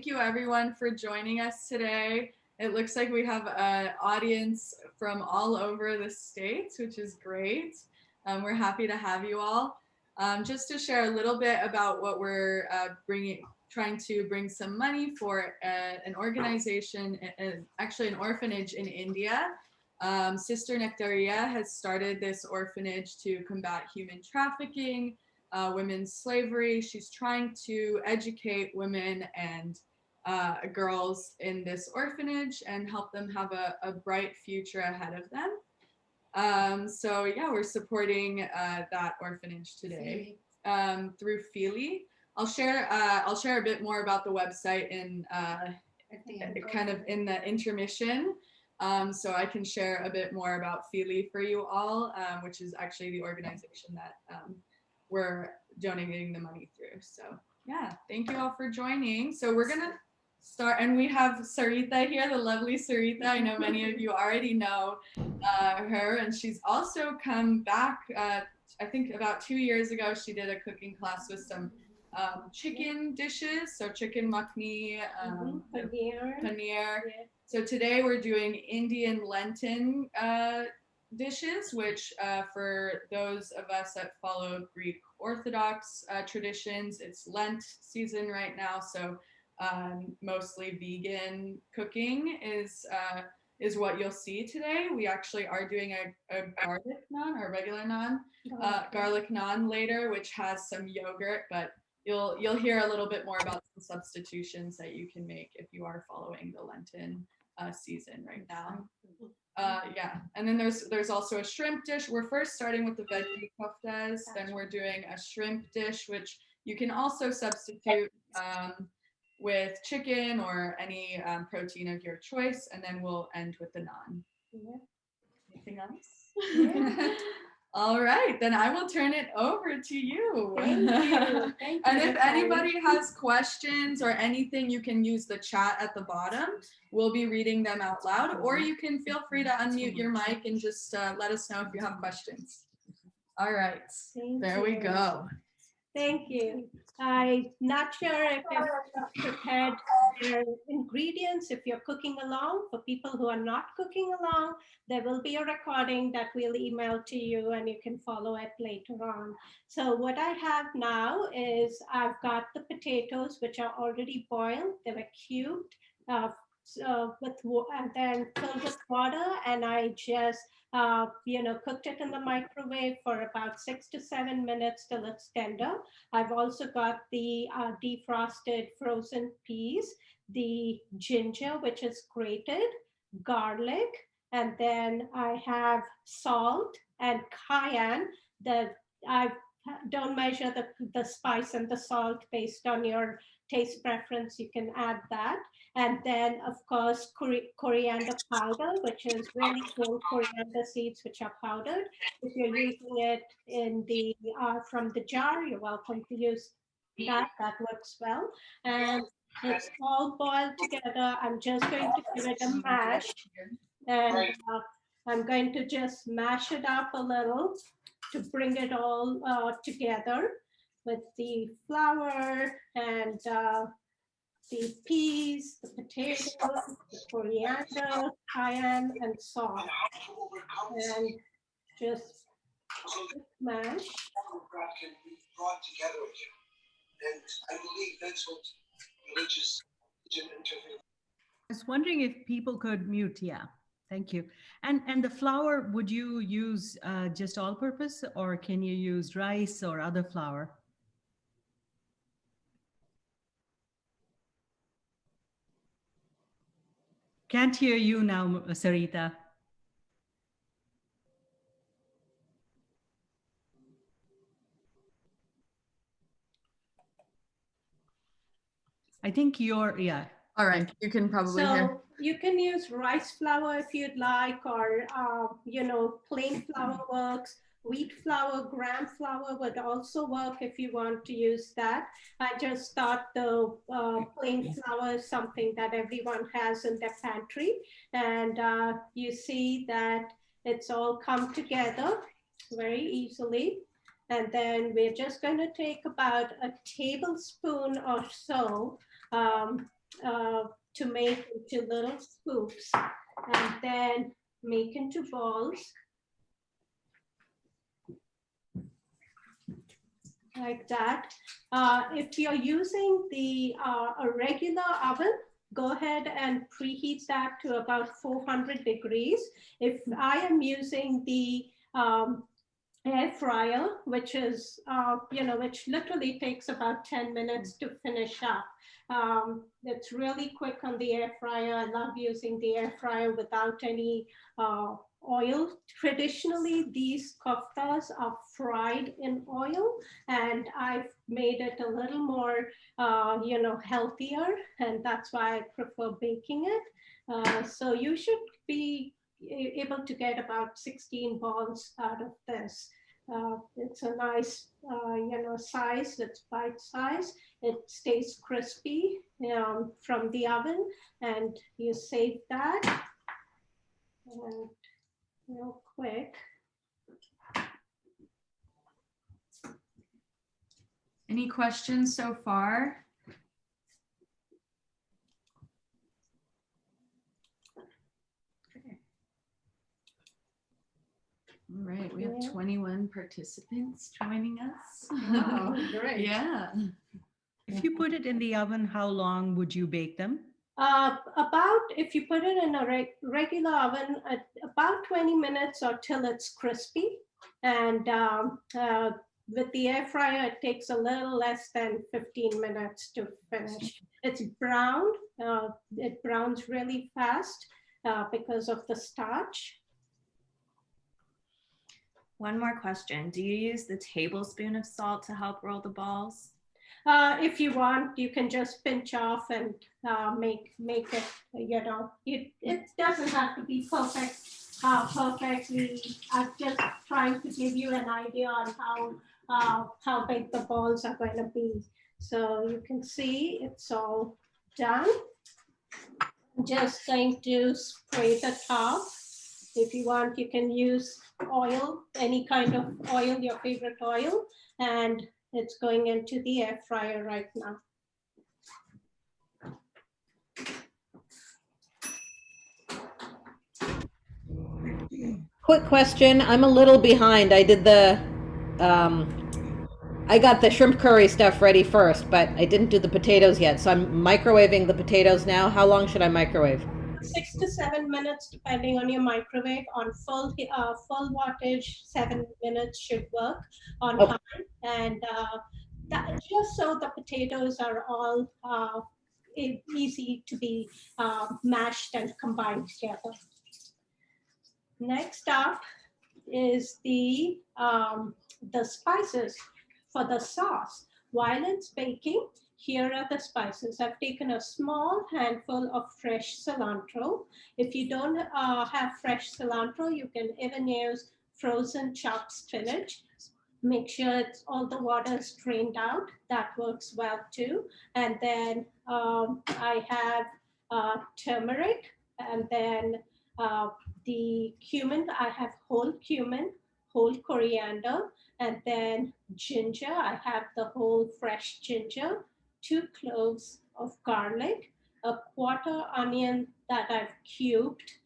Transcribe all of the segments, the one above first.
you everyone for joining us today. It looks like we have an audience from all over the states, which is great. We're happy to have you all. Just to share a little bit about what we're trying to bring some money for an organization, actually an orphanage in India. Sister Nectaria has started this orphanage to combat human trafficking, women's slavery. She's trying to educate women and girls in this orphanage and help them have a bright future ahead of them. So yeah, we're supporting that orphanage today through Filli. I'll share a bit more about the website in kind of in the intermission. So I can share a bit more about Filli for you all, which is actually the organization that we're donating the money through. So yeah, thank you all for joining. So we're gonna start, and we have Sarita here, the lovely Sarita. I know many of you already know her, and she's also come back, I think about 2 years ago. She did a cooking class with some chicken dishes, so chicken makhni, paneer. Yeah. So today we're doing Indian Lenten dishes, which for those of us that follow Greek Orthodox traditions, it's Lent season right now, so mostly vegan cooking is what you'll see today. We actually are doing a garlic naan, or regular naan, garlic naan later, which has some yogurt, but you'll hear a little bit more about some substitutions that you can make if you are following the Lenten season right now. Yeah, and then there's also a shrimp dish. We're first starting with the veggie koftas, then we're doing a shrimp dish, which you can also substitute with chicken or any protein of your choice, and then we'll end with the naan. Yeah. Anything else? Yeah. All right, then I will turn it over to you. Thank you. Thank you. And if anybody has questions or anything, you can use the chat at the bottom. We'll be reading them out loud, or you can feel free to unmute your mic and just let us know if you have questions. All right, there we go. Thank you. I'm not sure if you've prepared your ingredients, if you're cooking along. For people who are not cooking along, there will be a recording that we'll email to you and you can follow it later on. So what I have now is I've got the potatoes, which are already boiled. They were cubed and then filled with water, and I just cooked it in the microwave for about 6 to 7 minutes till it's tender. I've also got the defrosted frozen peas, the ginger, which is grated, garlic, and then I have salt and cayenne. I don't measure the spice and the salt based on your taste preference. You can add that. And then, of course, coriander powder, which is really cool coriander seeds, which are powdered. If you're using it in the from the jar, you're welcome to use that. That works well. And it's all boiled together. I'm just going to give it a mash. And I'm going to just mash it up a little to bring it all together with the flour and the peas, the potatoes, the coriander, cayenne, and salt. And just mash. Can be brought together again. And I believe that's what religion interference. I was wondering if people could mute. Yeah, thank you. And the flour, would you use just all-purpose, or can you use rice or other flour? Can't hear you now, Sarita. I think you're, yeah. All right, you can probably hear. You can use rice flour if you'd like, or, plain flour works. Wheat flour, gram flour would also work if you want to use that. I just thought the plain flour is something that everyone has in their pantry. And you see that it's all come together very easily. And then we're just going to take about a tablespoon or so to make into little scoops and then make into balls like that. If you're using a regular oven, go ahead and preheat that to about 400 degrees. If I am using the air fryer, which is, which literally takes about 10 minutes to finish up. It's really quick on the air fryer. I love using the air fryer without any oil. Traditionally, these koftas are fried in oil, and I've made it a little more, healthier, and that's why I prefer baking it. So you should be able to get about 16 balls out of this. It's a nice, size. It's bite size. It stays crispy from the oven, and you save that. And real quick. Any questions so far? All right, we have 21 participants joining us. Oh, great. Yeah. If you put it in the oven, how long would you bake them? About, if you put it in a regular oven, about 20 minutes or till it's crispy. And with the air fryer, it takes a little less than 15 minutes to finish. It's browned. It browns really fast because of the starch. One more question. Do you use the tablespoon of salt to help roll the balls? If you want, you can just pinch off and make it, it doesn't have to be perfectly. I'm just trying to give you an idea on how big the balls are going to be. So you can see it's all done. I'm just going to spray the top. If you want, you can use oil, any kind of oil, your favorite oil, and it's going into the air fryer right now. Quick question. I'm a little behind. I did I got the shrimp curry stuff ready first, but I didn't do the potatoes yet. So I'm microwaving the potatoes now. How long should I microwave? 6 to 7 minutes, depending on your microwave. On full wattage, 7 minutes should work on high. And just so the potatoes are all easy to be mashed and combined together. Next up is the spices for the sauce. While it's baking, here are the spices. I've taken a small handful of fresh cilantro. If you don't have fresh cilantro, you can even use frozen chopped spinach. Make sure all the water is drained out. That works well too. And then I have turmeric, and then the cumin. I have whole cumin, whole coriander, and then ginger. I have the whole fresh ginger, 2 cloves of garlic, a quarter onion that I've cubed,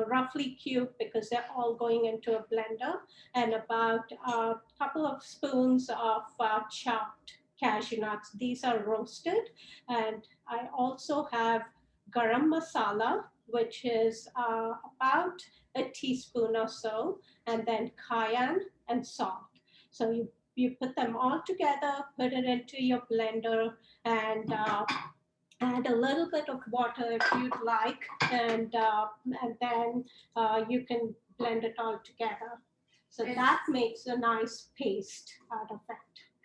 roughly cubed because they're all going into a blender, and about a couple of spoons of chopped cashew nuts. These are roasted. And I also have garam masala, which is about a teaspoon or so, and then cayenne and salt. So you put them all together, put it into your blender, and add a little bit of water if you'd like, and then you can blend it all together. So that makes a nice paste out of it.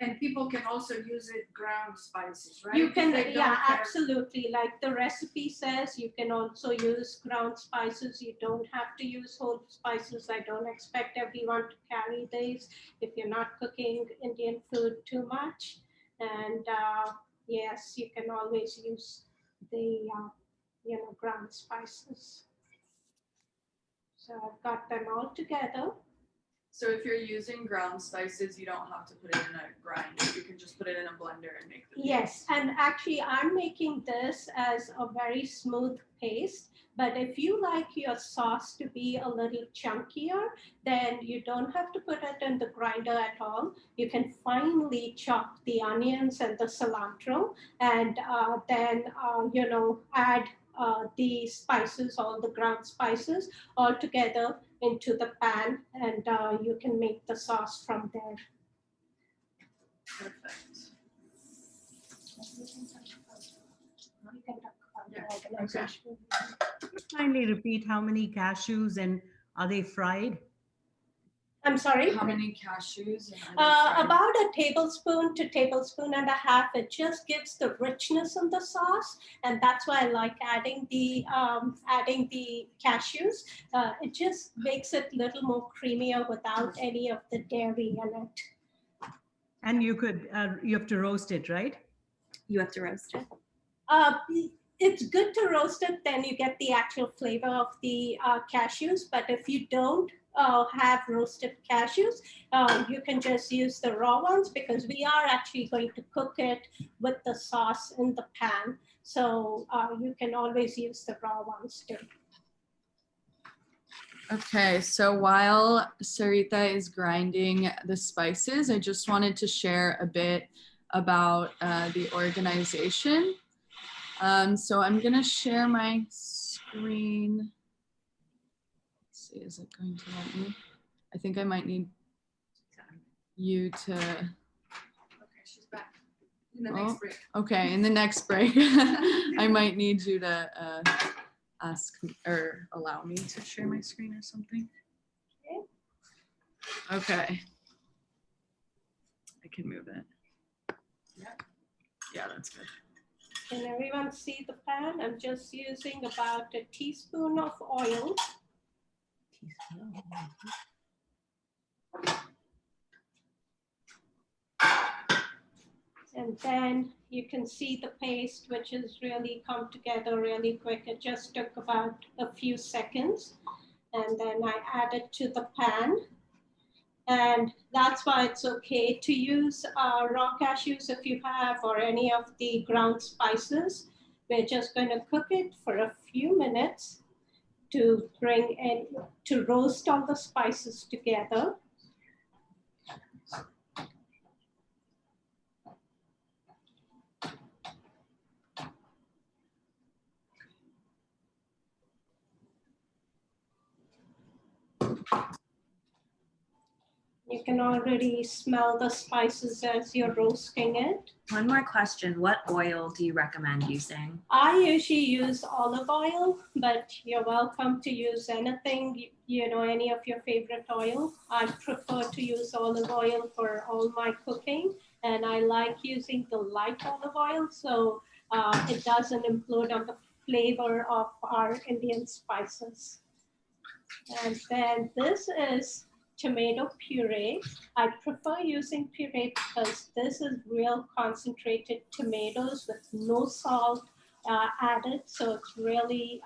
And people can also use it ground spices, right? You can, yeah, absolutely. Like the recipe says, you can also use ground spices. You don't have to use whole spices. I don't expect everyone to carry these if you're not cooking Indian food too much. And yes, you can always use the, ground spices. So I've got them all together. So if you're using ground spices, you don't have to put it in a grinder. You can just put it in a blender and make the paste. Yes, and actually I'm making this as a very smooth paste. But if you like your sauce to be a little chunkier, then you don't have to put it in the grinder at all. You can finely chop the onions and the cilantro, and then add the spices, all the ground spices, all together into the pan, and you can make the sauce from there. Perfect. You can talk about the Yeah, organization. Kindly repeat how many cashews and are they fried? I'm sorry? How many cashews? And are they fried? About a tablespoon to tablespoon and a half. It just gives the richness in the sauce, and that's why I like adding the cashews. It just makes it a little more creamier without any of the dairy in it. And you have to roast it, right? You have to roast it. It's good to roast it, then you get the actual flavor of the cashews. But if you don't have roasted cashews, you can just use the raw ones, because we are actually going to cook it with the sauce in the pan. So you can always use the raw ones too. Okay, so while Sarita is grinding the spices, I just wanted to share a bit about the organization. So I'm gonna share my screen. Let's see, is it going to let me? I think I might need you to. Okay, she's back. In the next break. Okay, in the next break, I might need you to ask or allow me to share my screen or something. Okay. I can move it. Yeah, that's good. Can everyone see the pan? I'm just using about a teaspoon of oil. And then you can see the paste, which has really come together really quick. It just took about a few seconds. And then I add it to the pan. And that's why it's okay to use raw cashews if you have, or any of the ground spices. We're just going to cook it for a few minutes to roast all the spices together. You can already smell the spices as you're roasting it. One more question. What oil do you recommend using? I usually use olive oil, but you're welcome to use anything, any of your favorite oil. I prefer to use olive oil for all my cooking, and I like using the light olive oil, so it doesn't implode on the flavor of our Indian spices. And then this is tomato puree. I prefer using puree because this is real concentrated tomatoes with no salt added. So it's really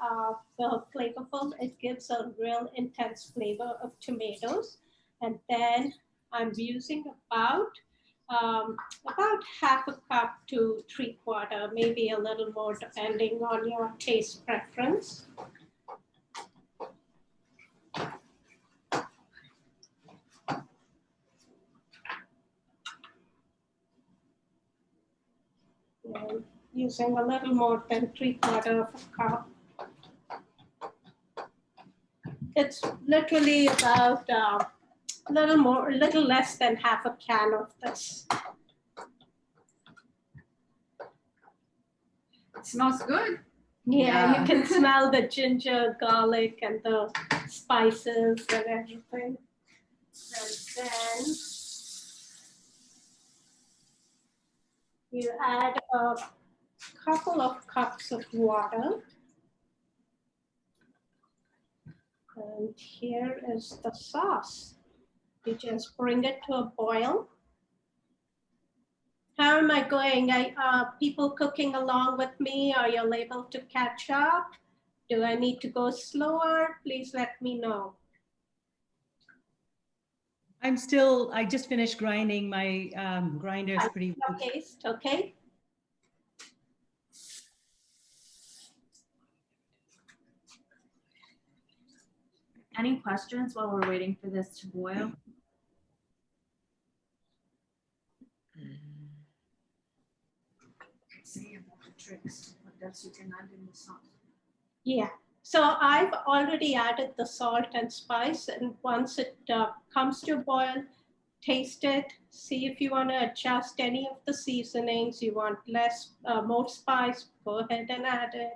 flavorful. It gives a real intense flavor of tomatoes. And then I'm using about half a cup to 3/4, maybe a little more depending on your taste preference. Using a little more than 3/4 of a cup. It's literally about a little less than half a can of this. It smells good. Yeah, you can smell the ginger, garlic, and the spices and everything. And then you add a couple of cups of water. And here is the sauce. You just bring it to a boil. How am I going? People cooking along with me? Are you able to catch up? Do I need to go slower? Please let me know. I just finished grinding. My grinder is pretty weak. Paste, okay? Any questions while we're waiting for this to boil? Say about the tricks, what else you can add in the sauce. Yeah, so I've already added the salt and spice, and once it comes to boil, taste it, see if you want to adjust any of the seasonings. You want more spice, go ahead and add it.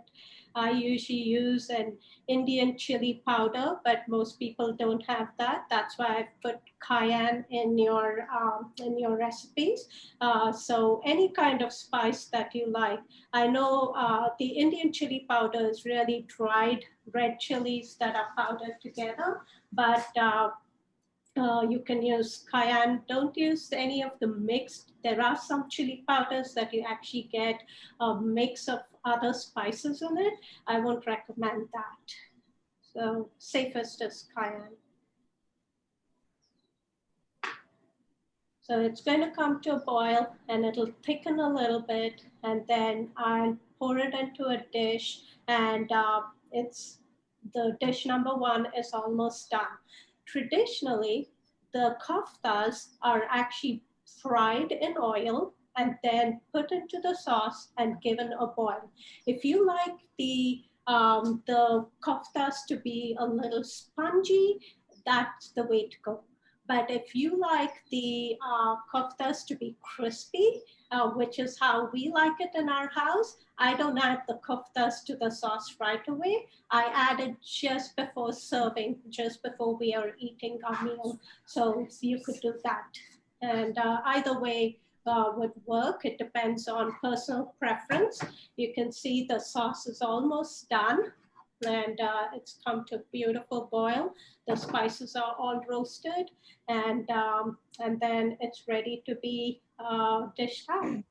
I usually use an Indian chili powder, but most people don't have that. That's why I put cayenne in your recipes. So any kind of spice that you like. I know the Indian chili powder is really dried red chilies that are powdered together, but you can use cayenne. Don't use any of the mixed. There are some chili powders that you actually get a mix of other spices in it. I won't recommend that. So safest is cayenne. So it's going to come to a boil and it'll thicken a little bit, and then I'll pour it into a dish, and the dish number 1 is almost done. Traditionally, the koftas are actually fried in oil and then put into the sauce and given a boil. If you like the koftas to be a little spongy, that's the way to go. But if you like the koftas to be crispy, which is how we like it in our house, I don't add the koftas to the sauce right away. I add it just before serving, just before we are eating our meal. So you could do that. And either way would work. It depends on personal preference. You can see the sauce is almost done, and it's come to a beautiful boil. The spices are all roasted, and then it's ready to be dished out.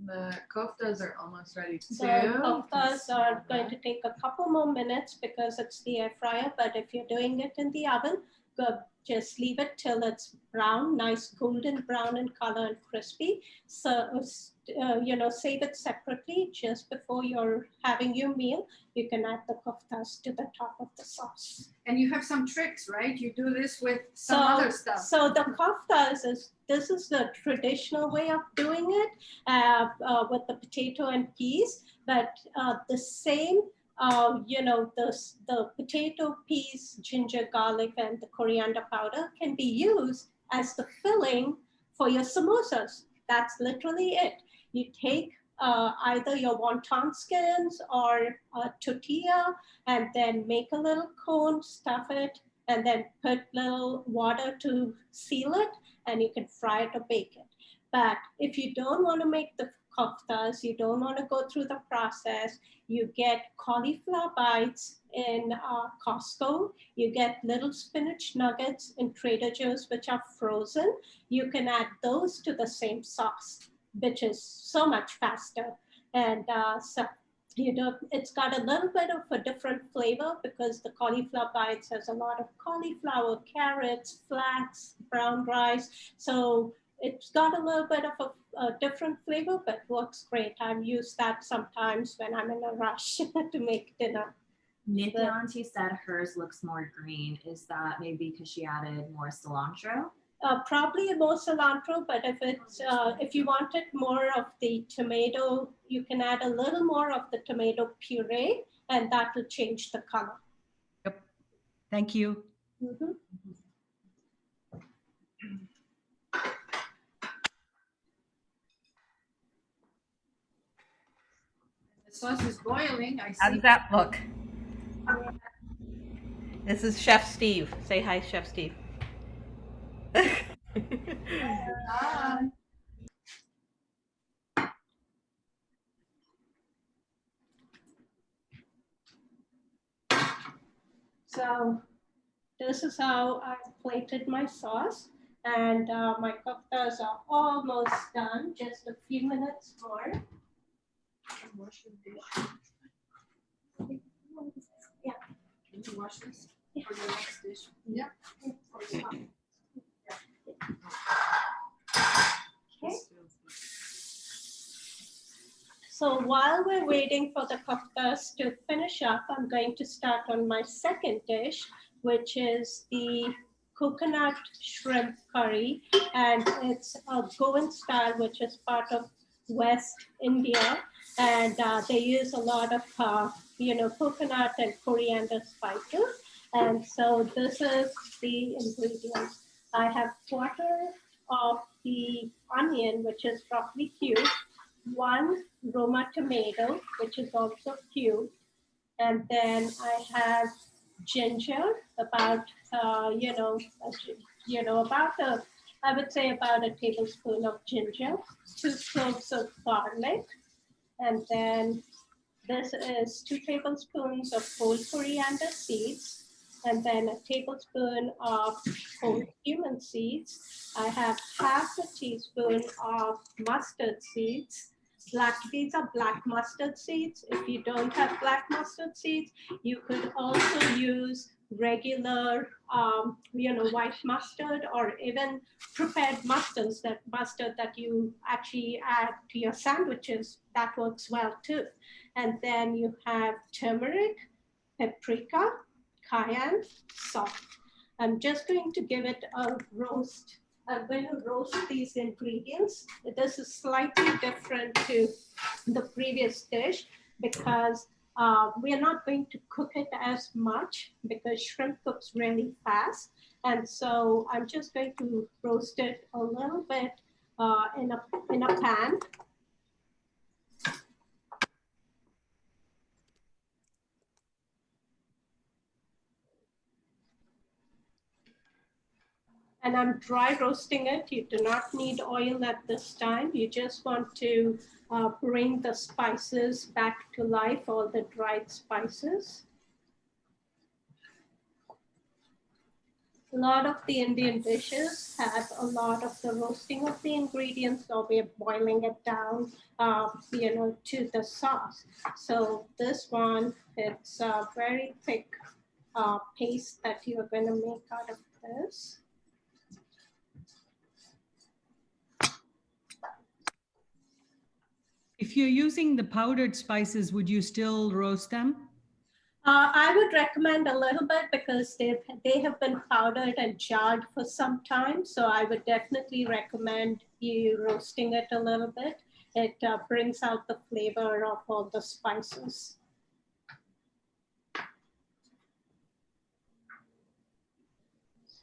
The koftas are almost ready too. The koftas are going to take a couple more minutes because it's the air fryer, but if you're doing it in the oven, just leave it till it's brown, nice golden brown in color and crispy. So, save it separately just before you're having your meal. You can add the koftas to the top of the sauce. And you have some tricks, right? You do this with some other stuff. So the koftas this is the traditional way of doing it with the potato and peas, but the same the potato, peas, ginger, garlic, and the coriander powder can be used as the filling for your samosas. That's literally it. You take either your wonton skins or a tortilla, and then make a little cone, stuff it, and then put little water to seal it, and you can fry it or bake it. But if you don't want to make the koftas, you don't want to go through the process, you get cauliflower bites in Costco. You get little spinach nuggets in Trader Joe's, which are frozen. You can add those to the same sauce, which is so much faster. And it's got a little bit of a different flavor because the cauliflower bites has a lot of cauliflower, carrots, flax, brown rice. So it's got a little bit of a different flavor, but works great. I've used that sometimes when I'm in a rush to make dinner. Nithyanti said hers looks more green. Is that maybe because she added more cilantro? Probably more cilantro, but if you wanted more of the tomato, you can add a little more of the tomato puree, and that will change the color. Yep. Thank you. Mm-hmm. The sauce is boiling. I see. How does that look? This is Chef Steve. Say hi, Chef Steve. Hi. So this is how I plated my sauce, and my koftas are almost done. Just a few minutes more. Wash the dish. Yeah. Can you wash this for the next dish? Yeah. So while we're waiting for the cookers to finish up, I'm going to start on my second dish, which is the coconut shrimp curry. And it's a Goan style, which is part of West India. And they use a lot of, coconut and coriander spices. And so this is the ingredients. I have quarter of the onion, which is roughly cubed, 1 roma tomato, which is also cubed, and then I have ginger, about I would say about a tablespoon of ginger, 2 cloves of garlic, and then this is 2 tablespoons of whole coriander seeds, and then a tablespoon of whole cumin seeds. I have half a teaspoon of mustard seeds. These are black mustard seeds. If you don't have black mustard seeds, you could also use regular, white mustard, or even prepared mustard that you actually add to your sandwiches. That works well too. And then you have turmeric, paprika, cayenne, salt. I'm just going to give it a roast. I'm going to roast these ingredients. This is slightly different to the previous dish because we are not going to cook it as much because shrimp cooks really fast. And so I'm just going to roast it a little bit in a pan. And I'm dry roasting it. You do not need oil at this time. You just want to bring the spices back to life, all the dried spices. A lot of the Indian dishes have a lot of the roasting of the ingredients, so we're boiling it down, to the sauce. So this one, it's a very thick paste that you're going to make out of this. If you're using the powdered spices, would you still roast them? I would recommend a little bit because they have been powdered and jarred for some time. So I would definitely recommend you roasting it a little bit. It brings out the flavor of all the spices.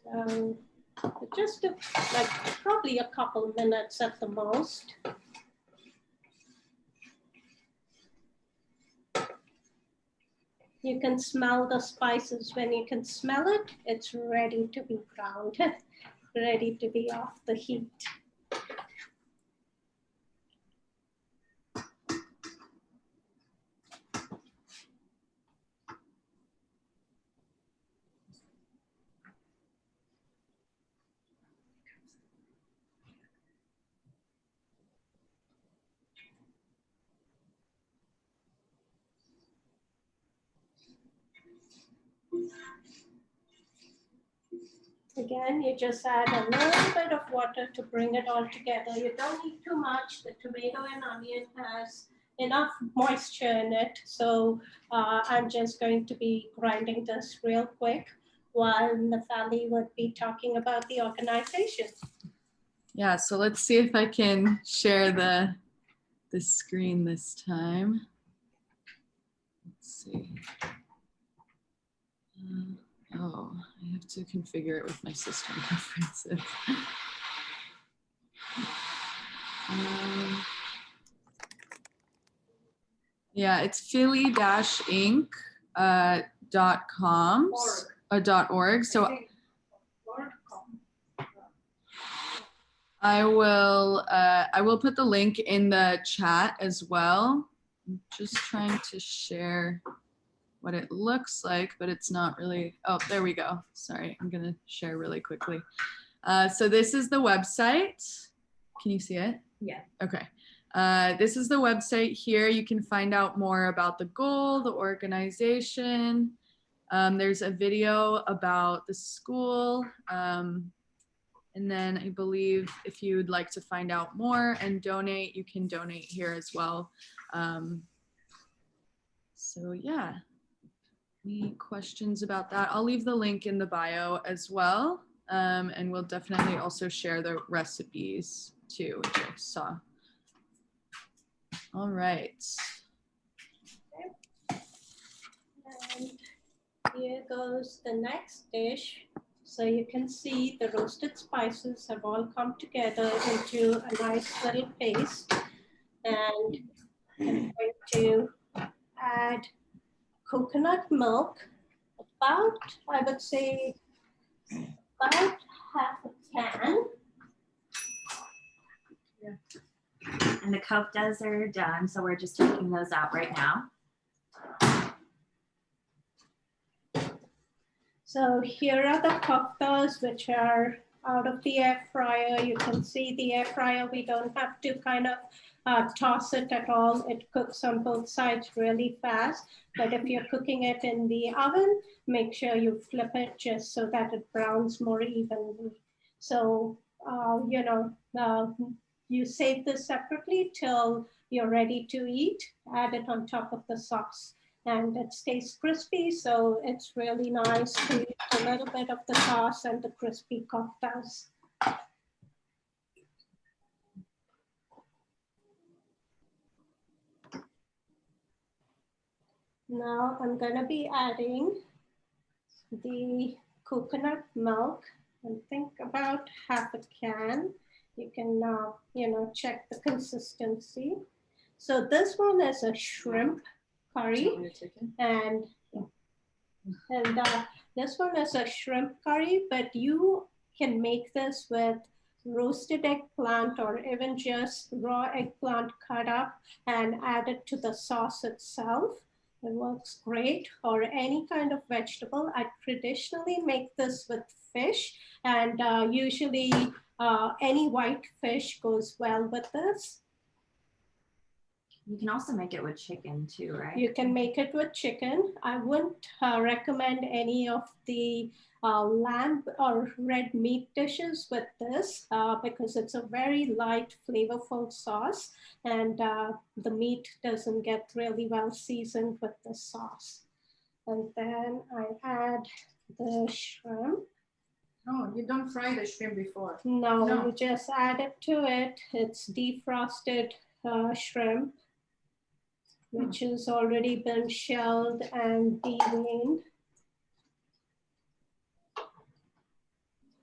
So just like probably a couple minutes at the most. You can smell the spices. When you can smell it, it's ready to be browned, ready to be off the heat. Again, you just add a little bit of water to bring it all together. You don't need too much. The tomato and onion has enough moisture in it. So I'm just going to be grinding this real quick while Naftali would be talking about the organization. Yeah, so let's see if I can share the screen this time. Let's see. Oh, I have to configure it with my system preferences. Yeah, it's filli-yt.com .org. So I will put the link in the chat as well. I'm just trying to share what it looks like, but it's not really, oh, there we go. Sorry, I'm gonna share really quickly. So this is the website. Can you see it? Yeah. Okay. This is the website here. You can find out more about the goal, the organization. There's a video about the school. And then I believe if you'd like to find out more and donate, you can donate here as well. So yeah, any questions about that? I'll leave the link in the bio as well. And we'll definitely also share the recipes too, which I saw. All right. And here goes the next dish. So you can see the roasted spices have all come together into a nice little paste. And I'm going to add coconut milk, about, I would say, about half a can. And the koftas are done, so we're just taking those out right now. So here are the koftas, which are out of the air fryer. You can see the air fryer, we don't have to kind of toss it at all. It cooks on both sides really fast. But if you're cooking it in the oven, make sure you flip it just so that it browns more evenly. So, you save this separately till you're ready to eat. Add it on top of the sauce. And it stays crispy, so it's really nice to eat a little bit of the sauce and the crispy koftas. Now I'm gonna be adding the coconut milk, and think about half a can. You can, check the consistency. So this one is a shrimp curry, and this one is a shrimp curry, but you can make this with roasted eggplant or even just raw eggplant cut up and add it to the sauce itself. It works great, or any kind of vegetable. I traditionally make this with fish, and usually any white fish goes well with this. You can also make it with chicken too, right? You can make it with chicken. I wouldn't recommend any of the lamb or red meat dishes with this because it's a very light, flavorful sauce, and the meat doesn't get really well seasoned with the sauce. And then I add the shrimp. No, you don't fry the shrimp before. No, you just add it to it. It's defrosted shrimp, which has already been shelled and deveined.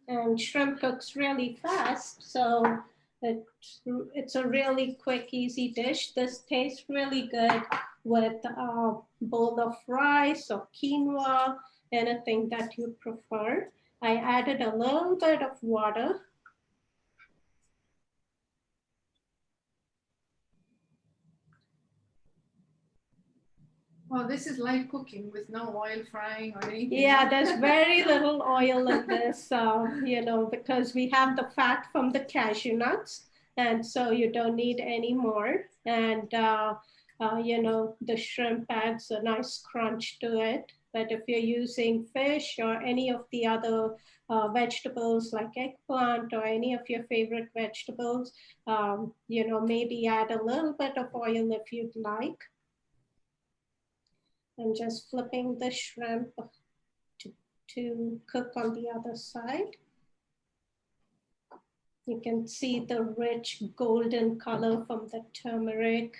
And shrimp cooks really fast, so it's a really quick, easy dish. This tastes really good with a bowl of rice or quinoa, anything that you prefer. I added a little bit of water. Well, this is light cooking with no oil frying or anything. Yeah, there's very little oil in this, because we have the fat from the cashew nuts, and so you don't need any more. And, the shrimp adds a nice crunch to it. But if you're using fish or any of the other vegetables like eggplant or any of your favorite vegetables, maybe add a little bit of oil if you'd like. And just flipping the shrimp to cook on the other side. You can see the rich golden color from the turmeric,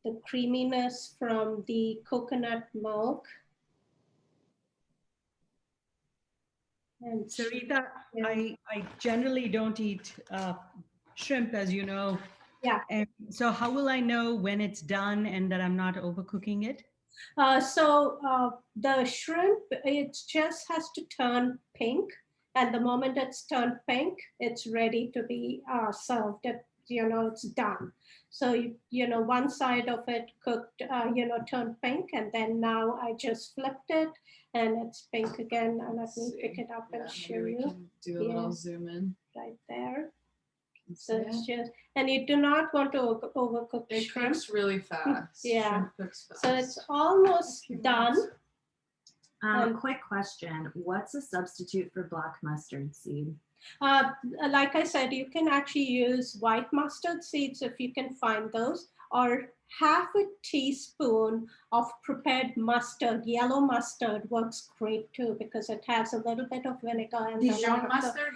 the creaminess from the coconut milk. And Sarita, yeah. I generally don't eat shrimp, as you know. Yeah. And so how will I know when it's done and that I'm not overcooking it? The shrimp, it just has to turn pink. And the moment it's turned pink, it's ready to be served. It's done. So, one side of it cooked, turned pink. And then now I just flipped it and it's pink again. And let me pick it up and show you. Can do a little zoom in. Right there. So it's just, and you do not want to overcook it shrimp. Cooks really fast. Yeah. Shrimp cooks fast. So it's almost done. Quick question. What's a substitute for black mustard seed? Like I said, you can actually use white mustard seeds if you can find those, or half a teaspoon of prepared mustard, yellow mustard works great too because it has a little bit of vinegar and Dijon mustard?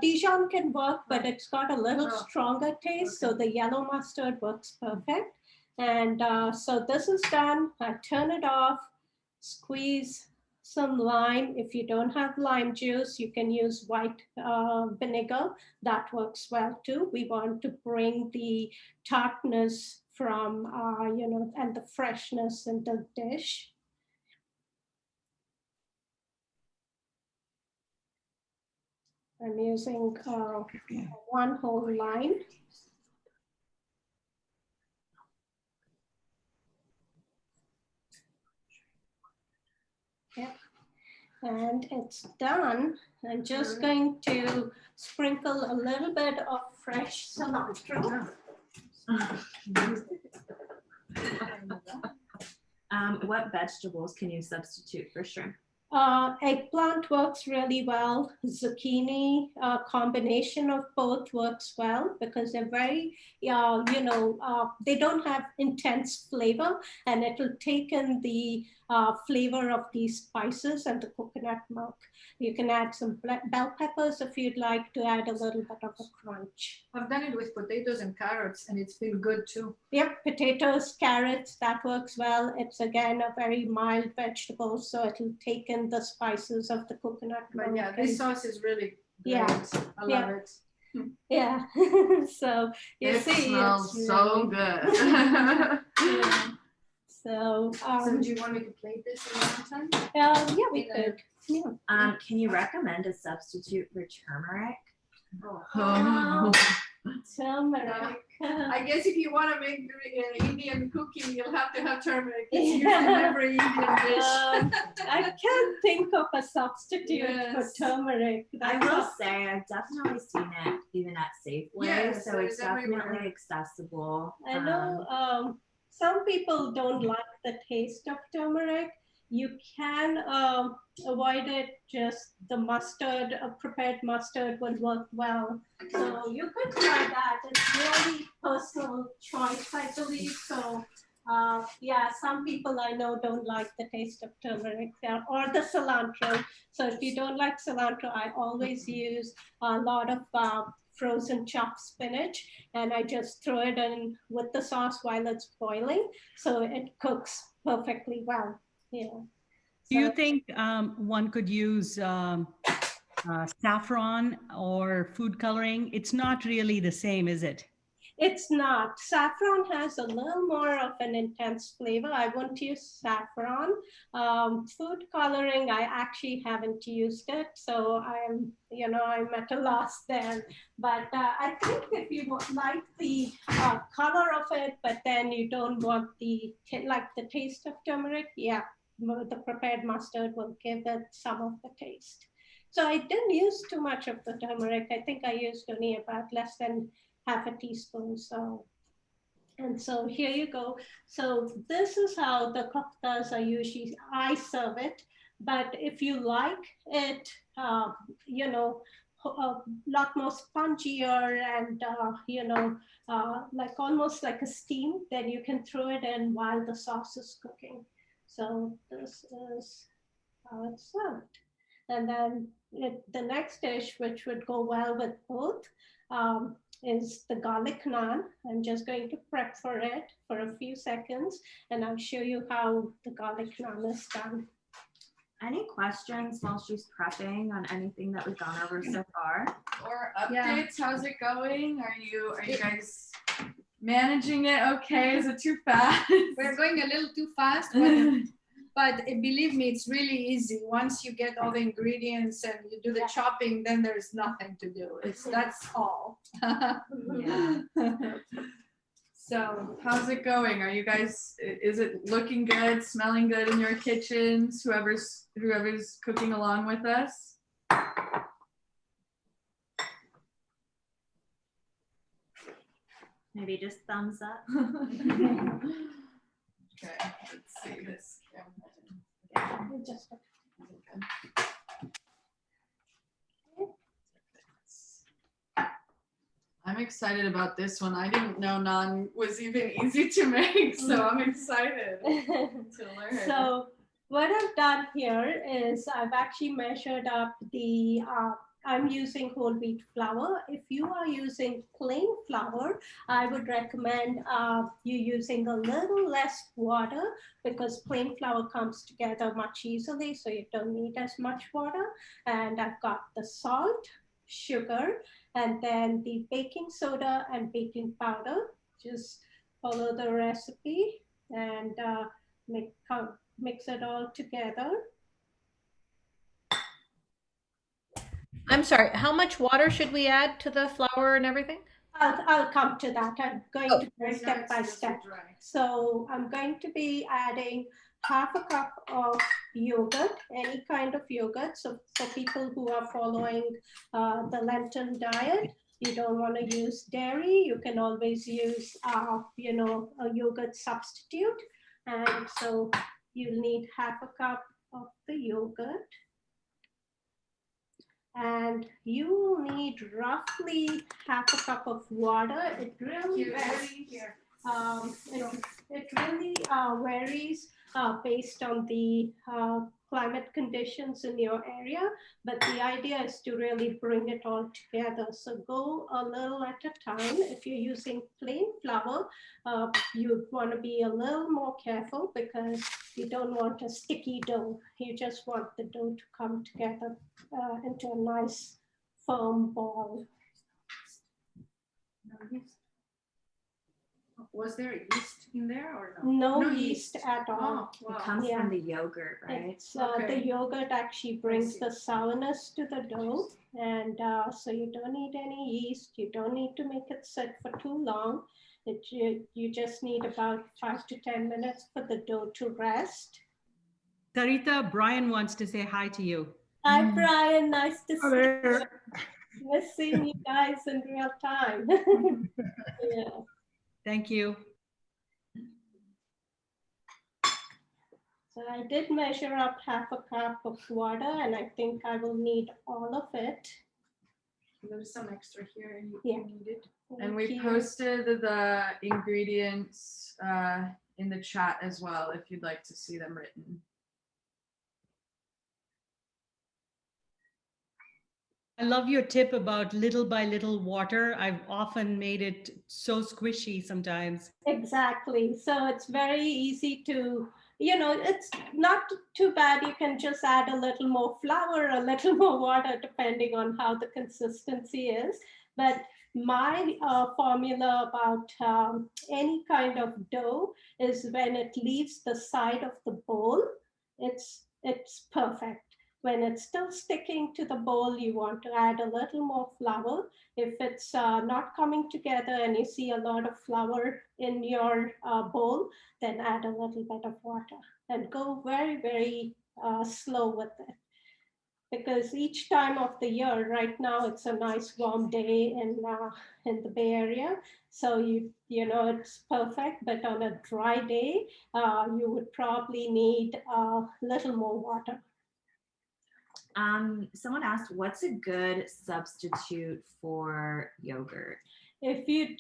Dijon can work, but it's got a little Oh, stronger taste, so okay. the yellow mustard works perfect. And so this is done. I turn it off, squeeze some lime. If you don't have lime juice, you can use white vinegar. That works well too. We want to bring the tartness from, and the freshness in the dish. I'm using one whole lime. Yep. And it's done. I'm just going to sprinkle a little bit of fresh cilantro. What vegetables can you substitute for shrimp? Eggplant works really well. Zucchini, combination of both works well because they're very, they don't have intense flavor, and it'll take in the flavor of these spices and the coconut milk. You can add some bell peppers if you'd like to add a little bit of a crunch. I've done it with potatoes and carrots, and it's been good too. Yep, potatoes, carrots, that works well. It's again a very mild vegetable, so it'll take in the spices of the coconut milk. But yeah, this sauce is really great. Yeah. I love it. Yeah. So you It see, smells it's so really- good. Yeah. So, So do you want me to plate this another time? yeah, we could. Yeah. Can you recommend a substitute for turmeric? Oh. Turmeric. I guess if you want to make Indian cooking, you'll have to have turmeric. It's used in every Indian dish. I can't think of a substitute Yes. for turmeric. I will say I've definitely seen it even at Safeway, Yes, so it's it's everywhere. definitely accessible. I know some people don't like the taste of turmeric. You can avoid it, just the mustard, prepared mustard will work well. So you could try that. It's really personal choice, I believe. So yeah, some people I know don't like the taste of turmeric or the cilantro. So if you don't like cilantro, I always use a lot of frozen chopped spinach, and I just throw it in with the sauce while it's boiling, so it cooks perfectly well. Yeah. Do you think one could use saffron or food coloring? It's not really the same, is it? It's not. Saffron has a little more of an intense flavor. I won't use saffron. Food coloring, I actually haven't used it, so I'm at a loss there. But I think if you like the color of it, but then you don't want the taste of turmeric, yeah, the prepared mustard will give it some of the taste. So I didn't use too much of the turmeric. I think I used only about less than half a teaspoon. So here you go. So this is how the koftas are usually, I serve it. But if you like it, a lot more spongier and, like almost like a steam, then you can throw it in while the sauce is cooking. So this is how it's served. And then the next dish, which would go well with both, is the garlic naan. I'm just going to prep for it for a few seconds, and I'll show you how the garlic naan is done. Any questions while she's prepping on anything that we've gone over so far? Or updates? How's it going? Are you guys managing it okay? Is it too fast? We're going a little too fast, but believe me, it's really easy. Once you get all the ingredients and you do the chopping, then there's nothing to do. That's all. Yeah. So how's it going? Are you guys, is it looking good, smelling good in your kitchens? Whoever's cooking along with us? Maybe just thumbs up. Okay, let's see this. Just I'm I'm excited about this one. I didn't know naan was even easy to make, so I'm excited to learn. So what I've done here is I've actually measured up the, I'm using whole wheat flour. If you are using plain flour, I would recommend you using a little less water because plain flour comes together much easily, so you don't need as much water. And I've got the salt, sugar, and then the baking soda and baking powder. Just follow the recipe and mix it all together. I'm sorry, how much water should we add to the flour and everything? I'll come to that. I'm going to go Right now step it's by just step. dry. So I'm going to be adding half a cup of yogurt, any kind of yogurt. So for people who are following the Lenten diet, you don't want to use dairy. You can always use, you know, a yogurt substitute. And so you'll need half a cup of the yogurt. And you will need roughly half a cup of water. It really varies. It really varies based on the climate conditions in your area, but the idea is to really bring it all together. So go a little at a time. If you're using plain flour, you want to be a little more careful because you don't want a sticky dough. You just want the dough to come together into a nice firm ball. Was there yeast in there or no? No yeast at all. Oh, wow. It comes Yeah. from the yogurt, right? It's, Okay. The yogurt actually brings see. the sourness to the dough. And so you don't need any yeast. You don't need to make it sit for too long. You just need about 5 to 10 minutes for the dough to rest. Sarita, Brian wants to say hi to you. Hi, Brian. Nice to see you. Missing you guys in real time. Yeah. Thank you. So I did measure up half a cup of water, and I think I will need all of it. There's some extra here you Yeah. needed. Thank And we you. posted the ingredients in the chat as well if you'd like to see them written. I love your tip about little by little water. I've often made it so squishy sometimes. Exactly. So it's very easy to, you know, it's not too bad. You can just add a little more flour, a little more water, depending on how the consistency is. But my formula about any kind of dough is when it leaves the side of the bowl, it's perfect. When it's still sticking to the bowl, you want to add a little more flour. If it's not coming together and you see a lot of flour in your bowl, then add a little bit of water and go very, very slow with it. Because each time of the year, right now it's a nice warm day in the Bay Area, so you know it's perfect. But on a dry day, you would probably need a little more water. Someone asked, what's a good substitute for yogurt? If you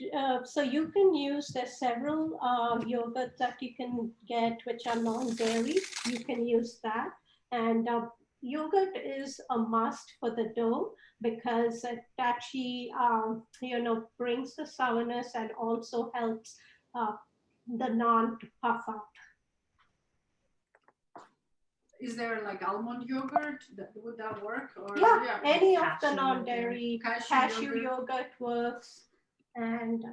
so you can use, there's several yogurts that you can get which are non-dairy. You can use that, and yogurt is a must for the dough because it actually you know, brings the sourness and also helps the naan to puff out. Is there like almond yogurt? Would that work? Or Yeah, any of the Cashew non-dairy, Cashew cashew yogurt works. And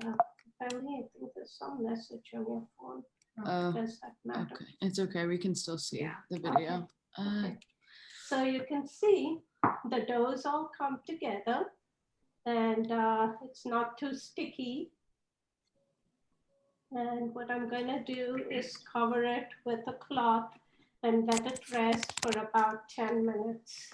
apparently, I think there's some message on your phone. Does that matter? Okay, it's okay. We can still see Yeah. the video. Okay. So you can see the doughs all come together, and it's not too sticky. And what I'm going to do is cover it with a cloth and let it rest for about 10 minutes.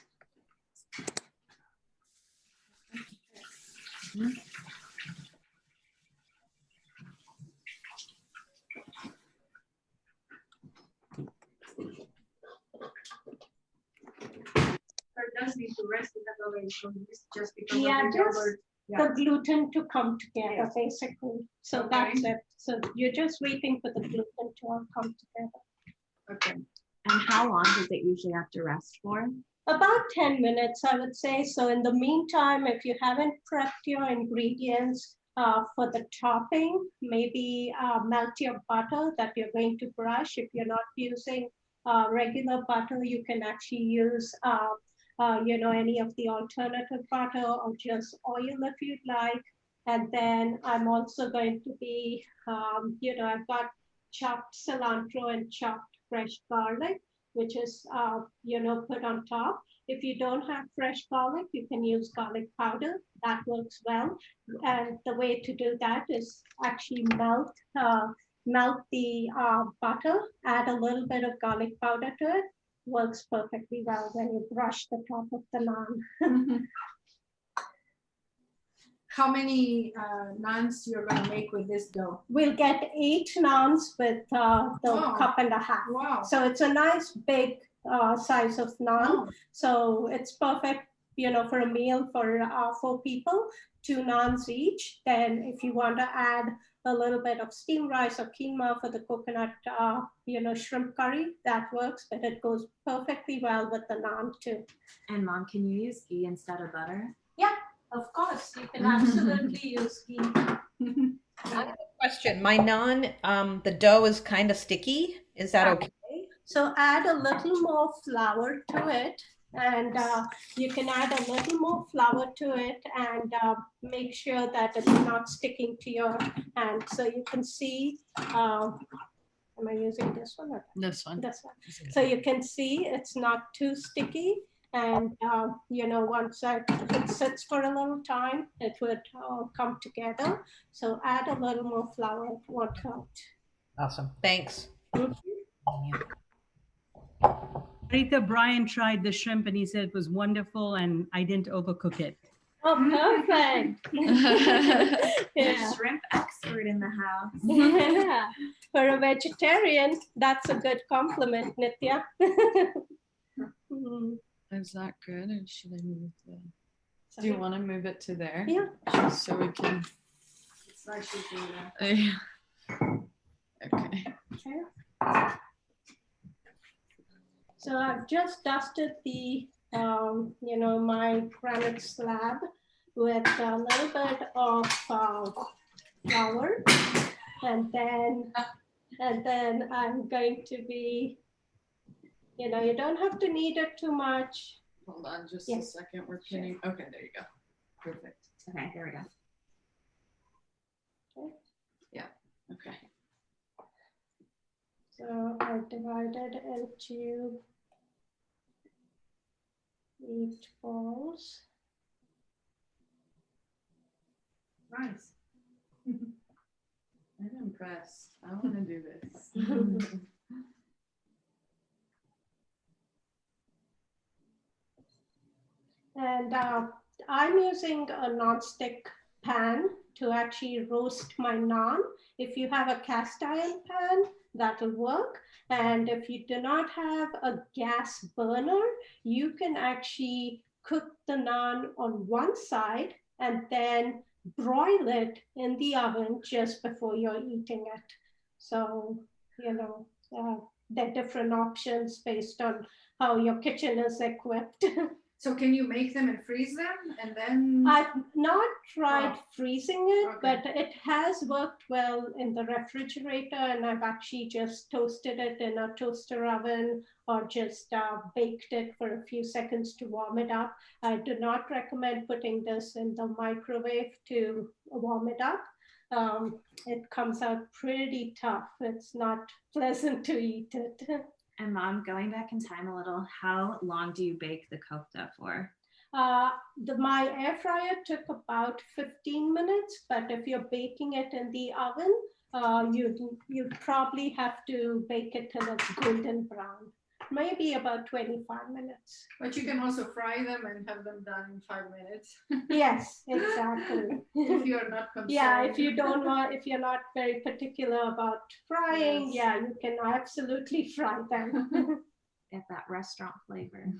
It does need to rest in the oven, so it's just because Yeah, of the yogurt. the gluten to come together, basically. So that's it. So you're just waiting for the gluten to all come together. Okay. And how long does it usually have to rest for? About 10 minutes, I would say. So in the meantime, if you haven't prepped your ingredients for the topping, maybe melt your butter that you're going to brush. If you're not using regular butter, you can actually use any of the alternative butter or just oil if you'd like. And then I'm also going to be, I've got chopped cilantro and chopped fresh garlic, which is, put on top. If you don't have fresh garlic, you can use garlic powder. That works well. And the way to do that is actually melt the butter, add a little bit of garlic powder to it. Works perfectly well when you brush the top of the naan. How many naans you're going to make with this dough? We'll get 8 naans with the cup and a half. Wow. So it's a nice big size of naan. Oh. So it's perfect, for a meal for 4 people, 2 naans each. Then if you want to add a little bit of steamed rice or quinoa for the coconut, shrimp curry, that works, but it goes perfectly well with the naan too. And Mom, can you use ghee instead of butter? Yeah, of course, you can absolutely use ghee. Question. My naan, the dough is kind of sticky. Is that okay? So add a little more flour to it, and you can add a little more flour to it and make sure that it's not sticking to your hand. So you can see, am I using this one? Or This one. this one. So you can see it's not too sticky. And, once it sits for a little time, it would all come together. So add a little more flour, it won't hurt. Awesome. Thanks. Marita, Brian tried the shrimp and he said it was wonderful and I didn't overcook it. Oh, perfect. Yeah. Shrimp expert in the house. Yeah. For a vegetarian, that's a good compliment, Nitya. Is that good, or should I move the? Do you want to move it to there? Yeah. Just so we can. It's nice to do that. Okay. Okay. So I've just dusted the, my granite slab with a little bit of flour, and then I'm going to be, you don't have to knead it too much. Hold on just a second. We're pinning. Okay, there you go. Perfect. Okay, there we go. Okay. Yeah. Okay. So I divided into 8 balls. Nice. I'm impressed. I want to do this. And I'm using a non-stick pan to actually roast my naan. If you have a cast iron pan, that'll work. And if you do not have a gas burner, you can actually cook the naan on one side and then broil it in the oven just before you're eating it. So, there are different options based on how your kitchen is equipped. So can you make them and freeze them and then? I've not tried freezing it, Okay. but it has worked well in the refrigerator, and I've actually just toasted it in a toaster oven or just baked it for a few seconds to warm it up. I do not recommend putting this in the microwave to warm it up. It comes out pretty tough. It's not pleasant to eat it. And Mom, going back in time a little, how long do you bake the kofta for? My air fryer took about 15 minutes, but if you're baking it in the oven, you probably have to bake it till it's golden brown, maybe about 25 minutes. But you can also fry them and have them done in 5 minutes. Yes, exactly. If you're not concerned. Yeah, if you're not very particular about frying, Yes. you can absolutely fry them. Get that restaurant flavor.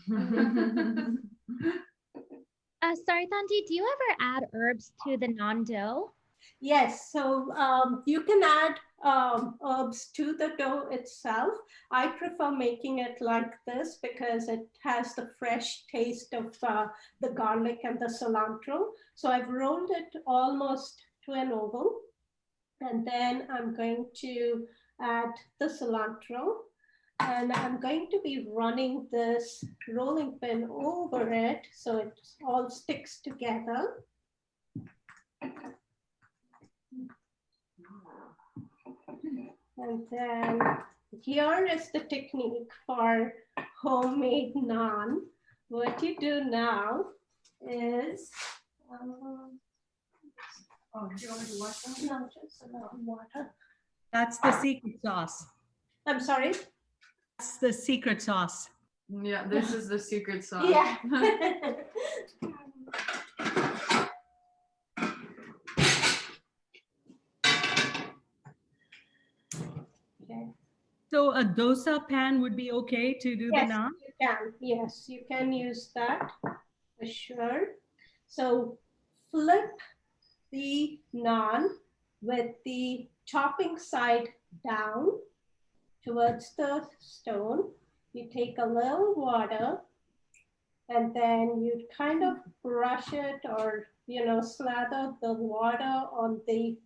Sorry, Tanti, do you ever add herbs to the naan dough? Yes, so you can add herbs to the dough itself. I prefer making it like this because it has the fresh taste of the garlic and the cilantro. So I've rolled it almost to an oval. And then I'm going to add the cilantro. And I'm going to be running this rolling pin over it so it all sticks together. And then here is the technique for homemade naan. What you do now is, oh, do you already wash them? No, just a little water. That's the secret sauce. I'm sorry? That's the secret sauce. Yeah, this is the secret sauce. Yeah. Okay. So a dosa pan would be okay to do Yes, the naan? you can. Yes, you can use that for sure. So flip the naan with the topping side down towards the stone. You take a little water and then you kind of brush it or, slather the water on the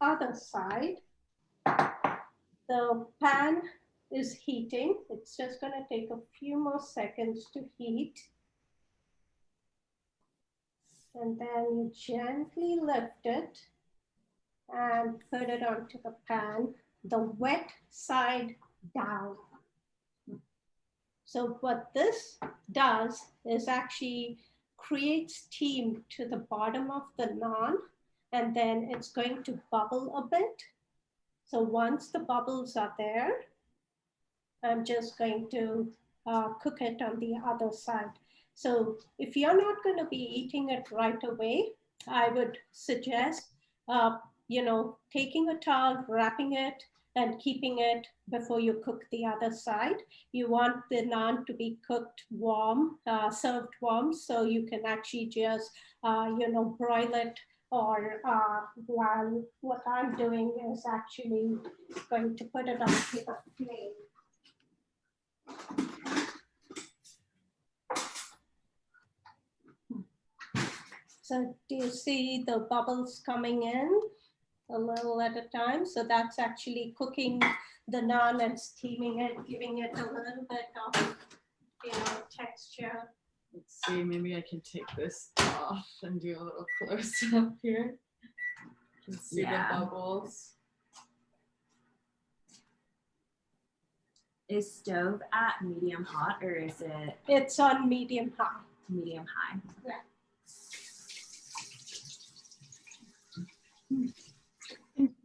other side. The pan is heating. It's just going to take a few more seconds to heat. And then you gently lift it and put it onto the pan, the wet side down. So what this does is actually create steam to the bottom of the naan, and then it's going to bubble a bit. So once the bubbles are there, I'm just going to cook it on the other side. So if you're not going to be eating it right away, I would suggest, taking a towel, wrapping it, and keeping it before you cook the other side. You want the naan to be cooked warm, served warm, so you can actually just, broil it. Or while what I'm doing is actually going to put it on the flame. So do you see the bubbles coming in a little at a time? So that's actually cooking the naan and steaming it, giving it a little bit of, texture. Let's see, maybe I can take this off and do a little close up here. You can see the bubbles. Is stove at medium hot or is it? It's on medium high. Medium high. Yeah.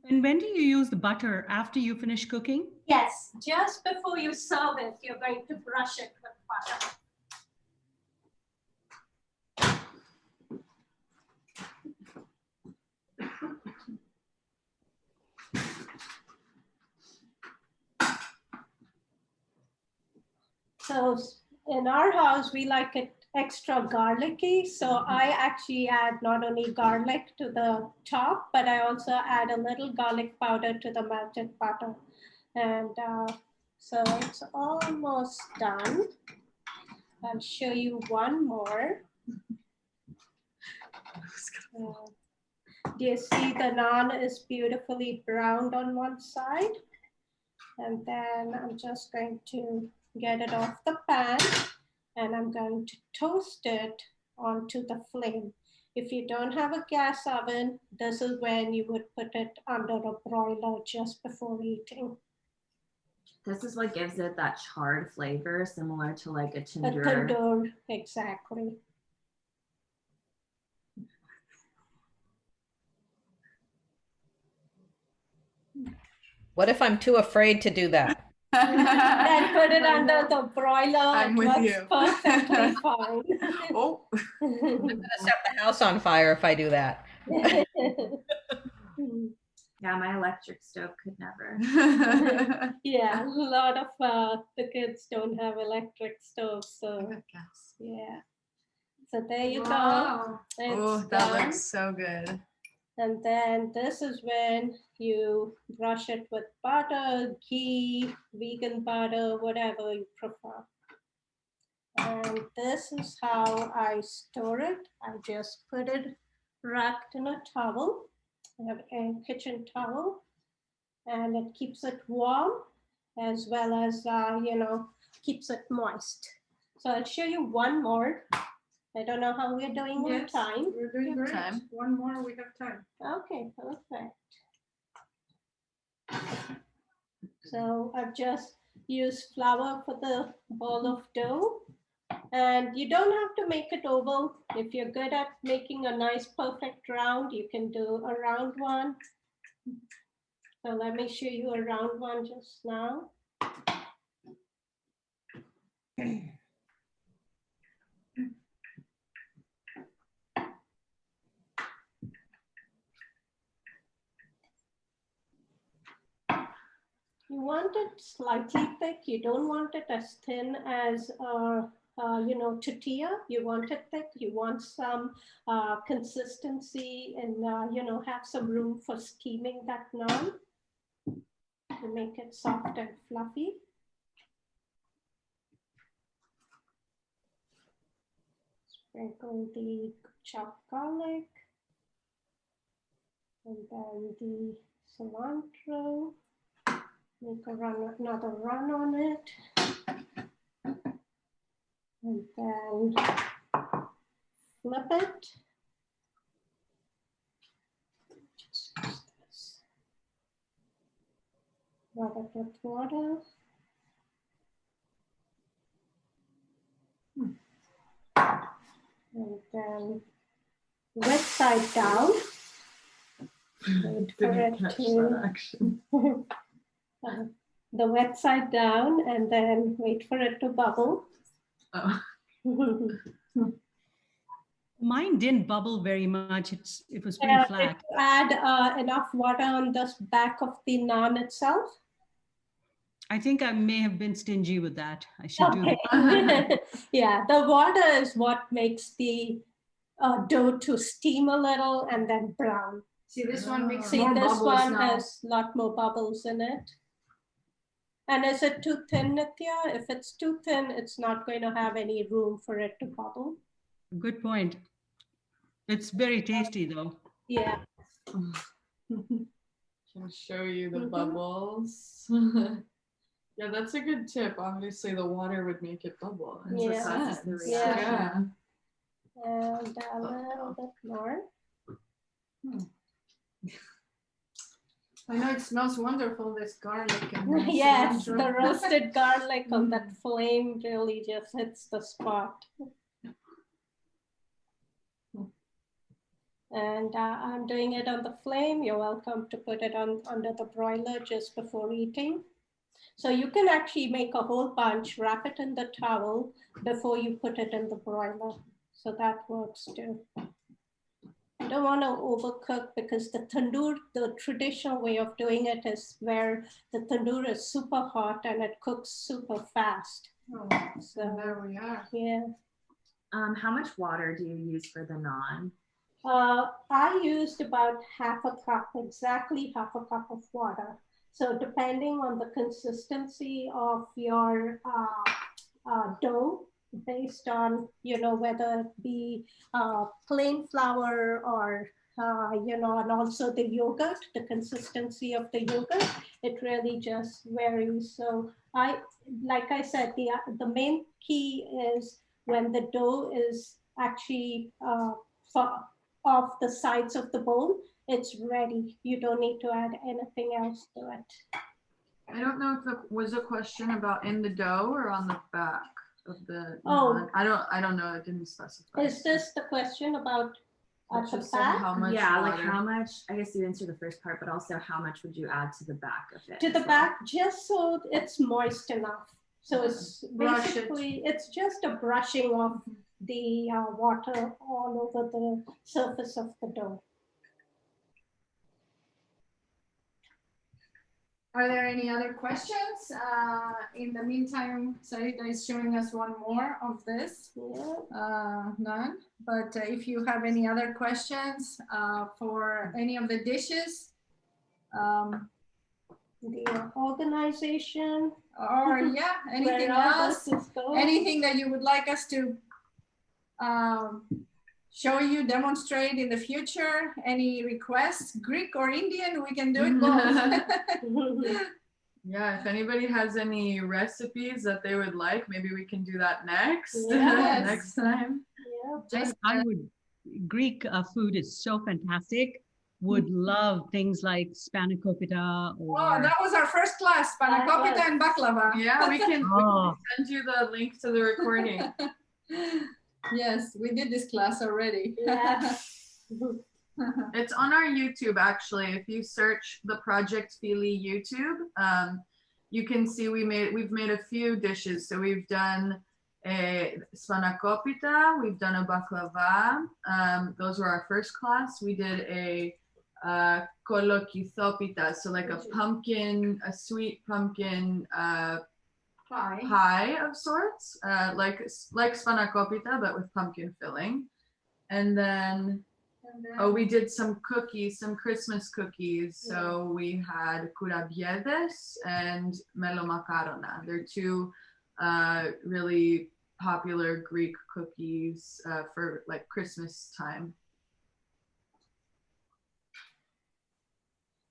And when do you use the butter? After you finish cooking? Yes, just before you serve it, you're going to brush it with butter. So in our house, we like it extra garlicky. So I actually add not only garlic to the top, but I also add a little garlic powder to the melted butter. And so it's almost done. I'll show you one more. Do you see the naan is beautifully browned on one side? And then I'm just going to get it off the pan and I'm going to toast it onto the flame. If you don't have a gas oven, this is when you would put it under a broiler just before eating. This is what gives it that charred flavor, similar to like a tandoor. A tandoor, exactly. What if I'm too afraid to do that? Then put it under the broiler. I'm with you. Perfectly fine. Oh. I'm gonna set the house on fire if I do that. Yeah, my electric stove could never. Yeah, a lot of the kids don't have electric stoves, so yeah. So there you go. Wow. Oh, It's that done. looks so good. And then this is when you brush it with butter, ghee, vegan butter, whatever you prefer. And this is how I store it. I just put it wrapped in a towel. I have a kitchen towel, and it keeps it warm as well as, keeps it moist. So I'll show you one more. I don't know how we're doing on Yes, time. we're doing We have great. time. One more, we have time. Okay, perfect. So I've just used flour for the ball of dough. And you don't have to make it oval. If you're good at making a nice perfect round, you can do a round one. So let me show you a round one just now. You want it slightly thick. You don't want it as thin as tortilla. You want it thick. You want some consistency and have some room for steaming that naan to make it soft and fluffy. Sprinkle the chopped garlic and then the cilantro. Make another run on it. And then flip it. Just use this. Rub it with water. And then wet side down. Wait for it to the wet side down, and then wait for it to bubble. Oh. Mine didn't bubble very much. It was pretty flat. Add enough water on the back of the naan itself. I think I may have been stingy with that. I should do that. Okay. Yeah, the water is what makes the dough to steam a little and then brown. See, this one makes See, more this bubbles one now. has a lot more bubbles in it. And is it too thin, Nithya? If it's too thin, it's not going to have any room for it to bubble. Good point. It's very tasty though. Yeah. I'll show you the Mhm. bubbles. Yeah, that's a good tip. Obviously, the water would make it bubble. It's Yeah. a sense. The Yeah. Yeah. And a little bit more. I know it smells wonderful, this garlic. And Yes, cilantro. the roasted garlic on that flame really just hits the spot. And I'm doing it on the flame. You're welcome to put it on under the broiler just before eating. So you can actually make a whole bunch, wrap it in the towel before you put it in the broiler. So that works too. You don't want to overcook because the tandoor, the traditional way of doing it is where the tandoor is super hot and it cooks super fast. Oh, So there we are. yeah. How much water do you use for the naan? I used about half a cup, exactly half a cup of water. So depending on the consistency of your dough, based on, whether it be plain flour or, and also the yogurt, the consistency of the yogurt, it really just varies. So like I said, the main key is when the dough is actually off the sides of the bowl, it's ready. You don't need to add anything else to it. I don't know if it was a question about in the dough or on the back of the. Oh. I don't know. It didn't specify. Is this the question about It at the just said back? how much Yeah, water. like how much, I guess you answered the first part, but also how much would you add to the back of it? To the back, just so it's moist enough. So it's Brush it. basically, it's just a brushing of the water all over the surface of the dough. Are there any other questions? In the meantime, Sarita is showing us one more of this. None. But if you have any other questions for any of the dishes, The organization. or yeah, anything else, anything that you would like us to show you, demonstrate in the future, any requests, Greek or Indian, we can do it both. Yeah, if anybody has any recipes that they would like, maybe we can do that next, Yes. next time. Just, I would, Greek food is so fantastic. Would love things like spanakopita or. oh, that was our first class, panakopita and baklava. Yeah, we can Oh. send you the link to the recording. Yes, we did this class already. Yeah. It's on our YouTube, actually. If you search the Projectfili YouTube, you can see we've made a few dishes. So we've done a spanakopita, we've done a baklava. Those were our first class. We did a fillo-nthropy, so like a pumpkin, a sweet pumpkin pie of sorts, like spanakopita, but with pumpkin filling. And then, oh, we did some cookies, some Christmas cookies. So we had coriander and melomakarona. They're two really popular Greek cookies for like Christmas time.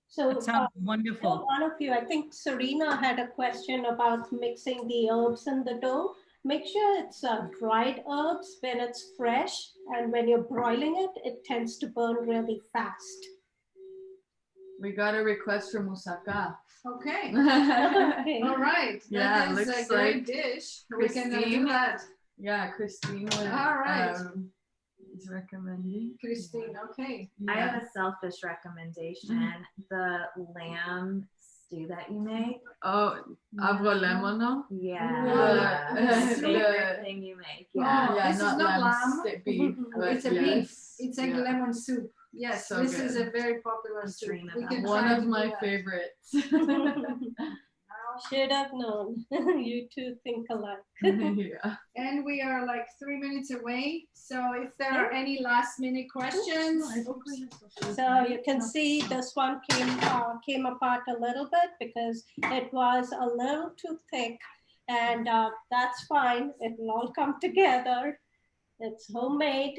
So That sounds wonderful. one of you, I think Serena had a question about mixing the herbs in the dough. Make sure it's dried herbs when it's fresh, and when you're broiling it, it tends to burn really fast. We got a request from Musaka. Okay. Okay. All right. Yeah, that is looks a great like dish. We can do Christine. that. Yeah, Christine was, All right. is recommending. Christine, okay. I have a selfish recommendation. The lamb stew that you make. Oh, avrolemono. Yeah. The- Favorite thing you make. Oh, Yeah. this is not lamb. beef, but It's a yes. beef. It's egg Yeah. lemon soup. Yes, So this is good. a very popular soup. Dream We about can it. One try of to do my that. favorites. Should have known. You two think alike. Yeah. And we are like 3 minutes away. So if there are any last minute questions, So you can see this one came apart a little bit because it was a little too thick, and that's fine. It will all come together. It's homemade.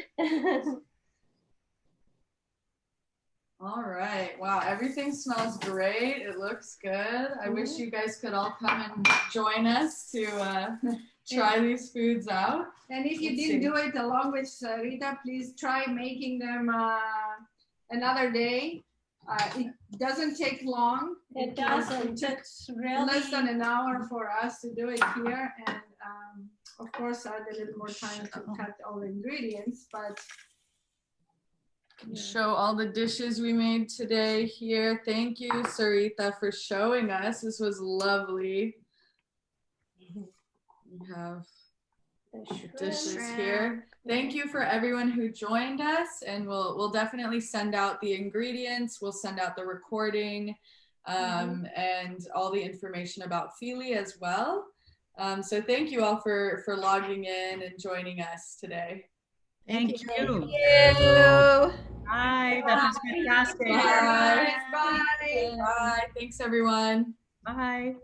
All right. Wow. Everything smells great. It looks good. I wish you guys could all come and join us to try these foods out. and if you Let's didn't see. do it along with Rita, please try making them another day. It doesn't take long. It takes- doesn't. took It's really less than an hour for us to do it here, and of course I had a little more time to cut all the ingredients, but Show all the dishes we made today here. Thank you, Sarita, for showing us. This was lovely. We have dishes here. Thank you for everyone who joined us, and we'll definitely send out the ingredients. We'll send out the recording and all the information about Fili as well. So thank you all for logging in and joining us today. Thank you. Hello. Bye. That was fantastic. Bye. bye. Bye. Thanks, everyone. Bye.